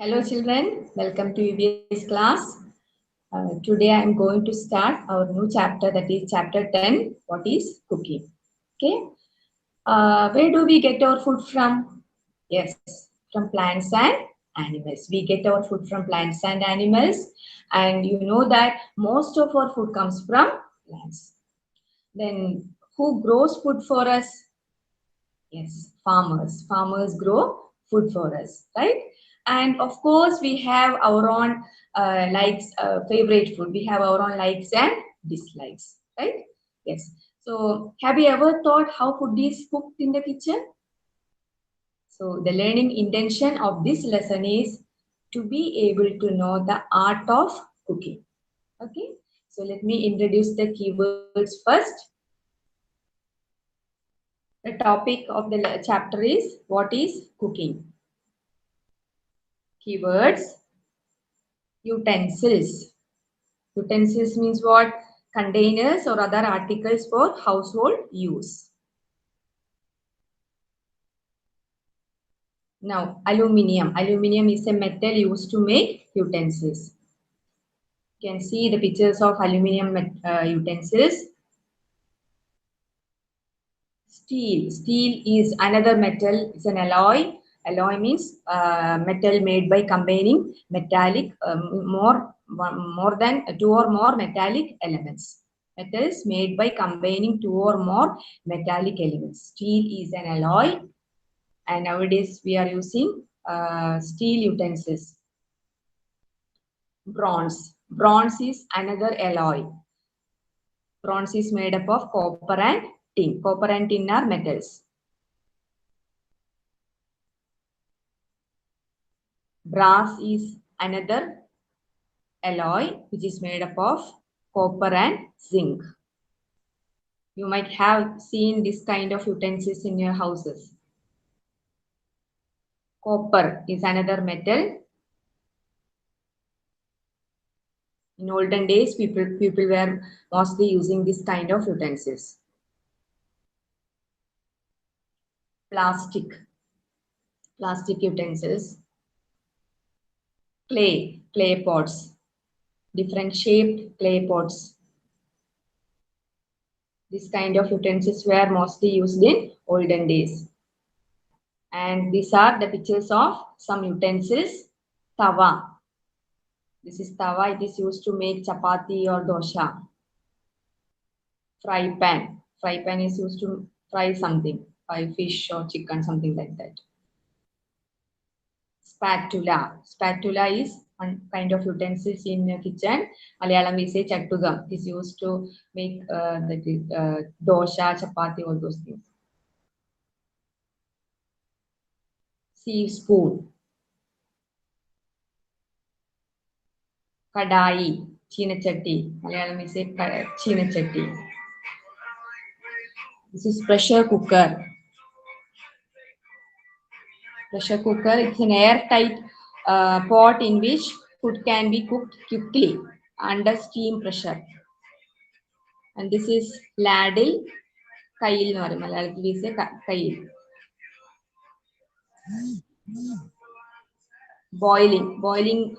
Hello children, welcome to EVS class. Today I am going to start our new chapter, that is chapter 10, what is cooking. Okay, where do we get our food from? Yes, from plants and animals. We get our food from plants and animals, and you know that most of our food comes from plants. Then who grows food for us? Yes, farmers. Farmers grow food for us, right? And of course, we have our own likes, favorite food. We have our own likes and dislikes, right? Yes. So, have you ever thought how food is cooked in the kitchen? So, the learning intention of this lesson is to be able to know the art of cooking. Okay. So, let me introduce the keywords first. The topic of the chapter is what is cooking. Keywords: utensils. Utensils means what? Containers or other articles for household use. Now, aluminium. Aluminium is a metal used to make utensils. You can see the pictures of aluminium utensils. Steel. Steel is another metal. It's an alloy. Alloy means metal made by combining metallic more than two or more metallic elements. Metals made by combining two or more metallic elements. Steel is an alloy, and nowadays we are using steel utensils. Bronze. Bronze is another alloy. Bronze is made up of copper and tin. Copper and tin are metals. Brass is another alloy which is made up of copper and zinc. You might have seen this kind of utensils in your houses. Copper is another metal. In olden days, people were mostly using this kind of utensils. Plastic utensils. Clay pots, different shaped clay pots. This kind of utensils were mostly used in olden days. And these are the pictures of some utensils. Tawa. This is tawa. It is used to make chapati or dosha. Fry pan. Fry pan is used to fry something, fry fish or chicken, something like that. Spatula. Spatula is one kind of utensils in the kitchen. Malayalam we say chattugam. It is used to make dosha, chapati, all those things. Sieve spoon. Kadai, chinachatti. Malayalam we say chinachatti. This is pressure cooker. Pressure cooker, it's an airtight pot in which food can be cooked quickly under steam pressure. And this is ladle, kail nu parayum. Malayalathil we say kail. Boiling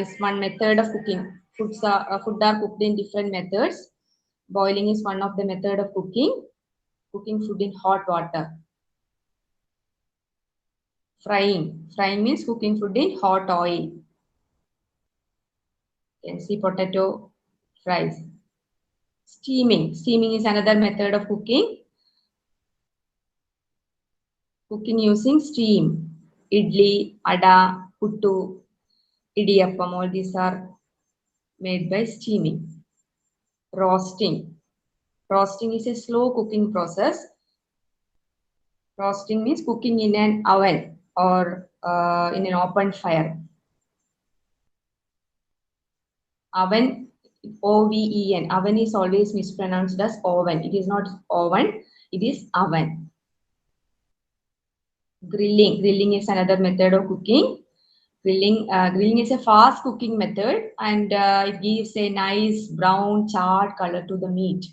is one method of cooking. Food are cooked in different methods. Boiling is one of the method of cooking food in hot water. Frying means cooking food in hot oil. You can see potato fries. Steaming is another method of cooking using steam. Idli, ada, puttu, idiyappam, all these are made by steaming. Roasting is a slow cooking process. Roasting means cooking in an oven or in an open fire. Oven, O-V-E-N. Oven is always mispronounced as oven. It is not oven, it is oven. Grilling is another method of cooking. Grilling is a fast cooking method, and it gives a nice brown charred color to the meat.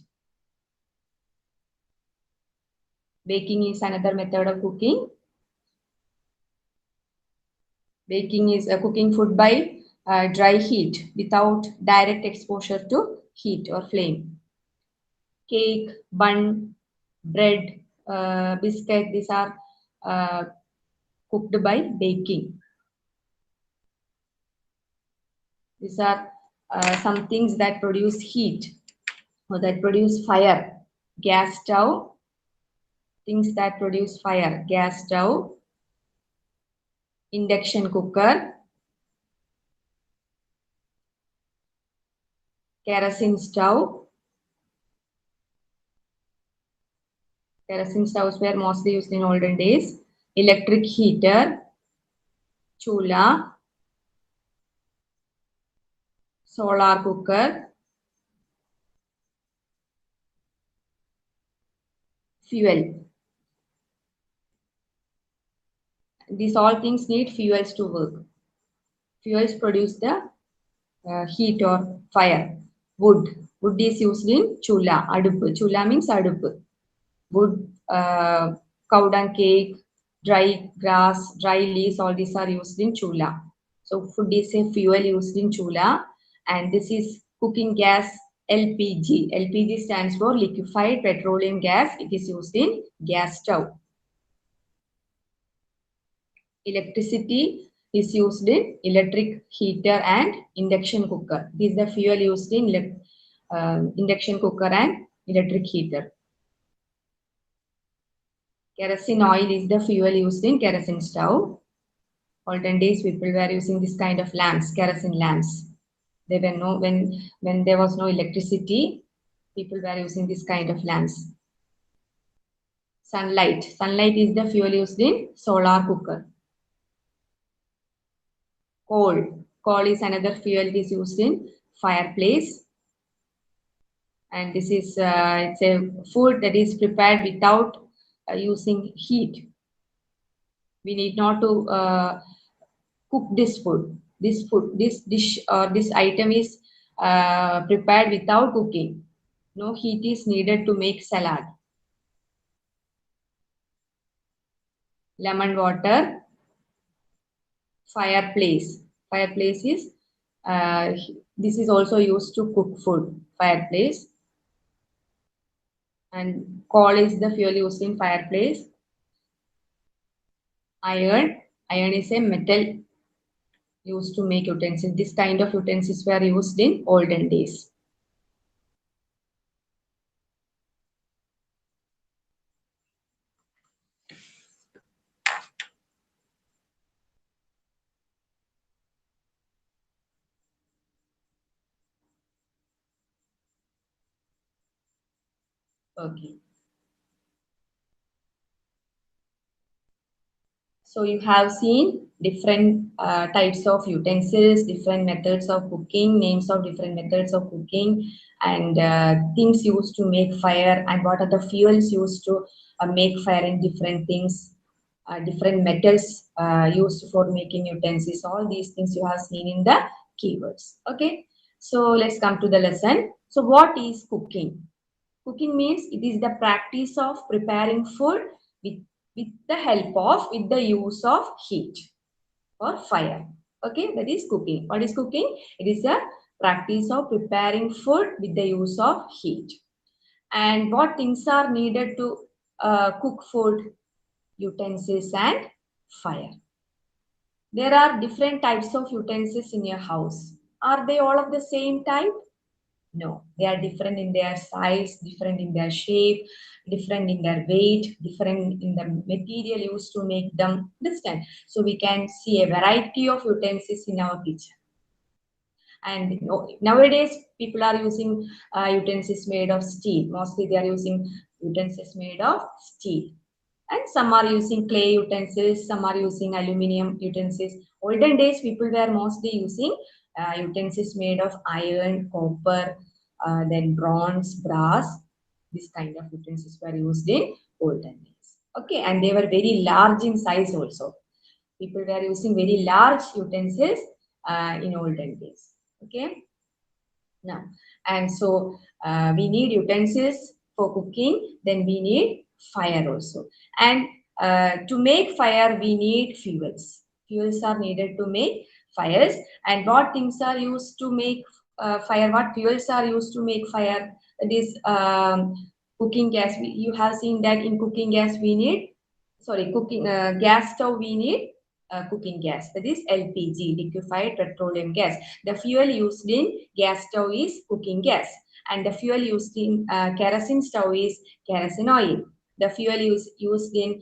Baking is another method of cooking. Baking is cooking food by dry heat without direct exposure to heat or flame. Cake, bun, bread, biscuit, these are uh, cooked by baking. These are some things that produce heat or that produce fire. Gas stove, things that produce fire. Gas stove, induction cooker, kerosene stove. Kerosene stoves were mostly used in olden days. Electric heater, chula, solar cooker, fuel. These all things need fuels to work. Fuels produce the heat or fire. Wood. Wood is used in chula, adupu. Chula means adupu. Wood, cow dung cake, dry grass, dry leaves, all these are used in chula. So food is a fuel used in chula, and this is cooking gas LPG. LPG stands for liquefied petroleum gas. It is used in gas stove. Electricity is used in electric heater and induction cooker. This is the fuel used in induction cooker and electric heater. Kerosene oil is the fuel used in kerosene stove. Olden days, people were using this kind of lamps, kerosene lamps. There were no when there was no electricity, people were using this kind of lamps. Sunlight. Sunlight is the fuel used in solar cooker. Coal. Coal is another fuel that is used in fireplace. And this is it's a food that is prepared without using heat. We need not to cook this food. This dish or this item is prepared without cooking. No heat is needed to make salad. Lemon water, fireplace. Fireplace is this is also used to cook food. Fireplace. And coal is the fuel used in fireplace. Iron. Iron is a metal used to make utensils. This kind of utensils were used in olden days. Okay. So you have seen different types of utensils, different methods of cooking, names of different methods of cooking, and things used to make fire, and what are the fuels used to make fire in different things, different metals used for making utensils. All these things you have seen in the keywords. Okay. So let's come to the lesson. So what is cooking? Cooking means it is the practice of preparing food with, with the use of heat or fire. Okay, that is cooking. What is cooking? It is a practice of preparing food with the use of heat. And what things are needed to cook food? Utensils and fire. There are different types of utensils in your house. Are they all of the same type? No, they are different in their size, different in their shape, different in their weight, different in the material used to make them. Understand? So we can see a variety of utensils in our kitchen. And nowadays, people are using utensils made of steel. Mostly, they are using utensils made of steel. And some are using clay utensils, some are using aluminium utensils. Olden days, people were mostly using utensils made of iron, copper, then bronze, brass. This kind of utensils were used in olden days. Okay, and they were very large in size also. People were using very large utensils in olden days. Okay, now, and so we need utensils for cooking, then we need fire also. And to make fire, we need fuels. Fuels are needed to make fires. And what things are used to make fire? What fuels are used to make fire? That is cooking gas. You have seen that in cooking gas we need, sorry, cooking gas stove we need cooking gas. That is LPG, liquefied petroleum gas. The fuel used in gas stove is cooking gas, and the fuel used in kerosene stove is kerosene oil. The fuel used in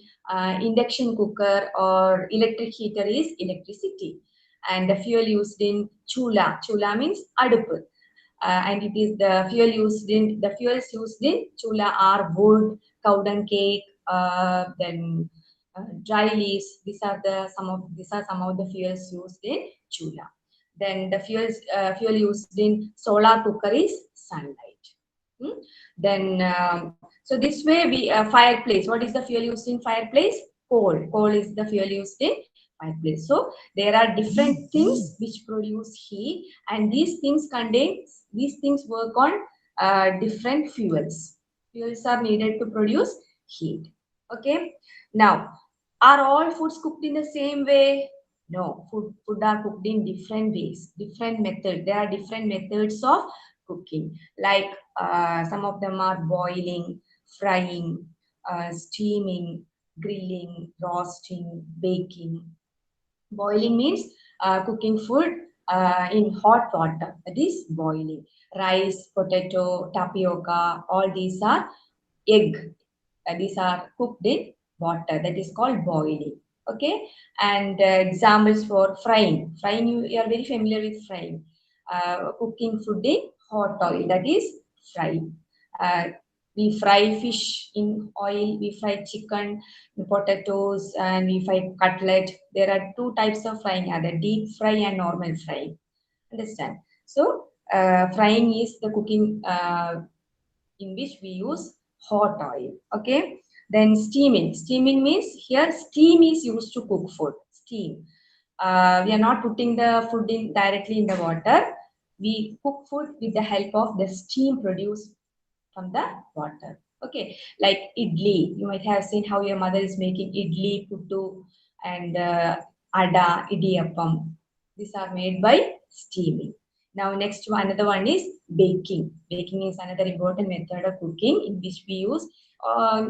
induction cooker or electric heater is electricity, and the fuel used in chula. Chula means adupu, and it is the fuels used in chula are wood, cow dung cake, then dry leaves. These are some of the fuels used in chula. Then the fuel used in solar cooker is sunlight. Hmm? Then so this way we fireplace. What is the fuel used in fireplace? Coal. Coal is the fuel used in fireplace. So there are different things which produce heat, and these things work on different fuels. Fuels are needed to produce heat. Okay. Now, are all foods cooked in the same way? No, food are cooked in different ways, different methods. There are different methods of cooking. Like some of them are boiling, frying, steaming, grilling, roasting, baking. Boiling means cooking food in hot water. That is boiling. Rice, potato, tapioca, all these are egg. These are cooked in water. That is called boiling. Okay. And examples for frying. Frying, you are very familiar with frying. Cooking food in hot oil. That is frying. We fry fish in oil. We fry chicken, potatoes, and we fry cutlet. There are two types of frying: either deep fry and normal frying. Understand? So frying is the cooking in which we use hot oil. Okay. Then steaming. Steaming means here steam is used to cook food. Steam. We are not putting the food in directly in the water. We cook food with the help of the steam produced from the water. Okay, like idli. You might have seen how your mother is making idli, puttu, and ada, idiyappam. These are made by steaming. Now, next one, another one is baking. Baking is another important method of cooking in which we use.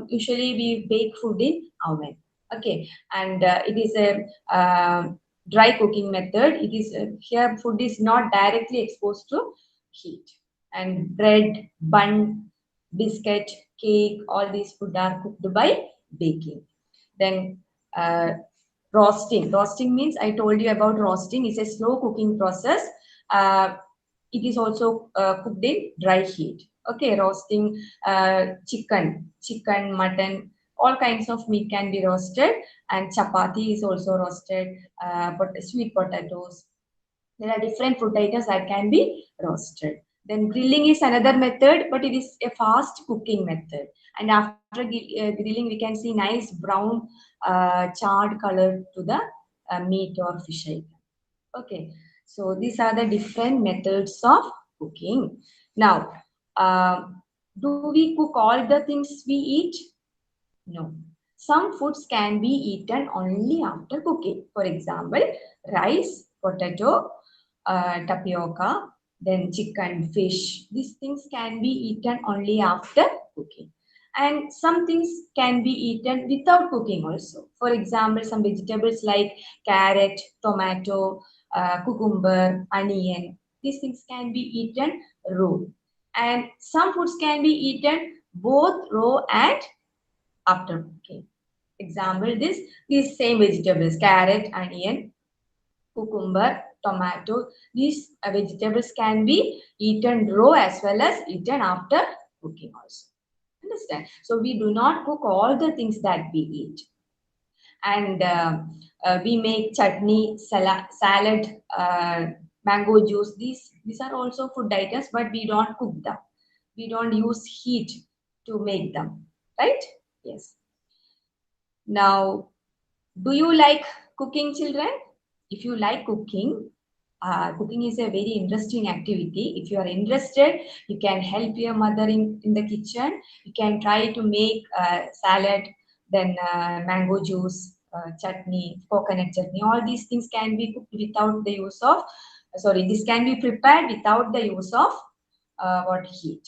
Usually, we bake food in oven. Okay, and it is a dry cooking method. It is here food is not directly exposed to heat. And bread, bun, biscuit, cake, all these food are cooked by baking. Then roasting. Roasting means I told you about roasting. It's a slow cooking process. It is also cooked in dry heat. Okay, roasting chicken, mutton, all kinds of meat can be roasted, and chapati is also roasted. Sweet potatoes. There are different food items that can be roasted. Then grilling is another method, but it is a fast cooking method. And after grilling, we can see nice brown charred color to the meat or fish item. Okay, so these are the different methods of cooking. Now, do we cook all the things we eat? No. Some foods can be eaten only after cooking. For example, rice, potato, tapioca, then chicken, fish. These things can be eaten only after cooking. And some things can be eaten without cooking also. For example, some vegetables like carrot, tomato, cucumber, onion. These things can be eaten raw. And some foods can be eaten both raw and after cooking. Example, these same vegetables, carrot, onion, cucumber, tomato, these vegetables can be eaten raw as well as eaten after cooking also. Understand? So we do not cook all the things that we eat. And we make chutney, salad, mango juice. These are also food items, but we don't cook them. We don't use heat to make them. Right? Yes. Now, do you like cooking, children? If you like cooking, cooking is a very interesting activity. If you are interested, you can help your mother in the kitchen. You can try to make salad, then mango juice, chutney, coconut chutney. All these things can be cooked without the use of, sorry, this can be prepared without the use of what heat.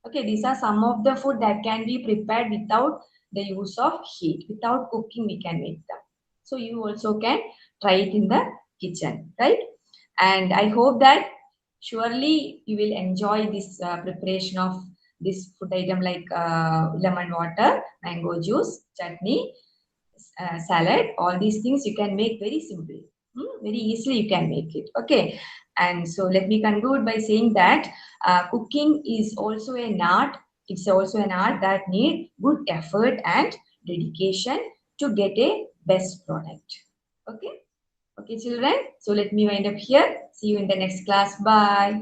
Okay, these are some of the food that can be prepared without the use of heat. Without cooking, we can make them. So you also can try it in the kitchen, right? And I hope that surely you will enjoy this preparation of this food item like lemon water, mango juice, chutney, salad. All these things you can make very simple. Very easily you can make it. Okay. And so let me conclude by saying that cooking is also an art. It's also an art that needs good effort and dedication to get a best product. Okay. Okay, children. So let me wind up here. See you in the next class. Bye.